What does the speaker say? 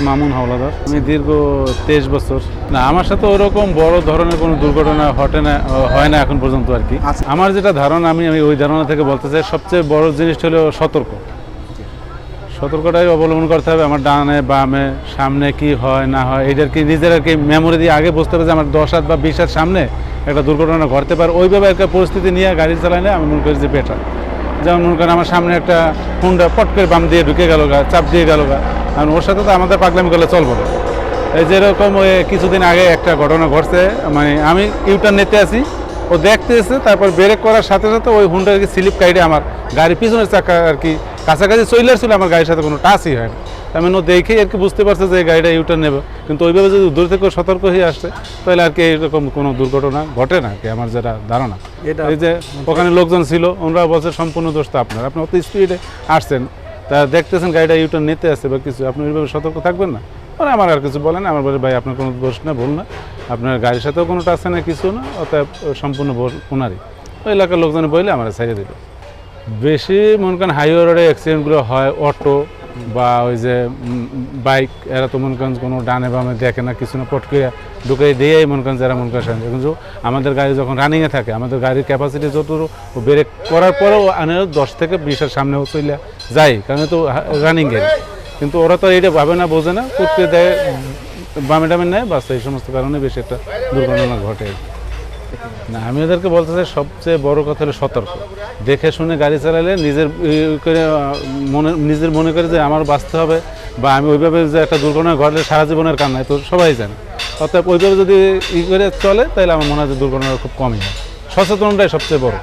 মামুন হাওলাদার। আমি দীর্ঘ 23 বছর। না, আমার সাথে ওরকম বড় ধরনের কোনো দুর্ঘটনা হয় না এখন পর্যন্ত আর কি। আমার যেটা ধারণা, আমি ওই ধারণা থেকে বলতে চাই, সবচেয়ে বড় জিনিসটা হলো সতর্কটাই অবলম্বন করতে হবে। আমার ডানে বামে সামনে কি হয় না হয় এটার কি নিজের আর কি মেমোরি দিয়ে আগে বুঝতে হবে যে আমার 10 হাত বা 20 হাত সামনে একটা দুর্ঘটনা ঘটতে পারে। ওইভাবে একটা পরিস্থিতি নিয়ে গাড়ি চালালে আমি মনে করি যে বেটার। যেমন মনে করেন আমার সামনে একটা হুন্ডা পট করে বাম দিয়ে ঢুকে গেল গা, চাপ দিয়ে গেল গা, কারণ ওর সাথে তো আমাদের পাগলামি করলে চলবো না। এই যেরকম ওই কিছুদিন আগে একটা ঘটনা ঘটছে, মানে আমি ইউটার্ন নিতে আসি, ও দেখতে এসে তারপর ব্রেক করার সাথে সাথে ওই হুন্ডার কি স্লিপ কাইডে আমার গাড়ির পিছনের চাকা আর কি কাছাকাছি চলে আসছিল, আমার গাড়ির সাথে কোনো টাচই হয় না। আমি দেখেই আর কি বুঝতে পারছে যে গাড়িটা ইউটার্ন নেবে, কিন্তু ওইভাবে যদি দূর থেকে সতর্ক হয়ে আসছে তাহলে আর কি এরকম কোনো দুর্ঘটনা ঘটে না আর কি, আমার যেটা ধারণা। এই যে ওখানে লোকজন ছিল, ওনারা বলছে সম্পূর্ণ দোষ তো আপনার, আপনি অত স্পিডে আসছেন, তা দেখতেছেন গাড়িটা ইউটার্ন নিতে আসছে বা কিছু, আপনি ওইভাবে সতর্ক থাকবেন না। মানে আমার আর কিছু বলেন, আমার বলে ভাই আপনার কোনো দোষ না, ভুল না, আপনার গাড়ির সাথেও কোনো টাচ না, কিছু না, অতএব সম্পূর্ণ ভুল ওনারই। ওই এলাকার লোকজন বললে আমার ছেড়ে দিল। বেশি মনে করেন হাইওয়ে রোডে অ্যাক্সিডেন্টগুলো হয় অটো বা ওই যে বাইক, এরা তো মনে করেন কোনো ডানে বামে দেখে না, কিছু না, পট করে ঢুকে দিয়েই মনে করেন যারা মনে করেন। কিন্তু আমাদের গাড়ি যখন রানিংয়ে থাকে, আমাদের গাড়ির ক্যাপাসিটি যতটুকু ব্রেক করার পরেও 10 থেকে 20-এর সামনেও চলে যায়, কারণ তো রানিং গাড়ি। কিন্তু ওরা তো এইটা ভাবে না, বোঝে না, করতে দেয়, বামে ডামে নেয়, বাস এই সমস্ত কারণে বেশি একটা দুর্ঘটনা ঘটে। না, আমি ওদেরকে বলতে চাই সবচেয়ে বড় কথা হলো সতর্ক। দেখে শুনে গাড়ি চালালে নিজের মনে করে যে আমার বাঁচতে হবে, বা আমি ওইভাবে যে একটা দুর্ঘটনা ঘটলে সারা জীবনের কান্নায় তো সবাই জানে। অর্থাৎ ওইভাবে যদি করে চলে তাহলে আমার মনে হয় যে দুর্ঘটনা খুব কমই হয়। সচেতনটাই সবচেয়ে বড়।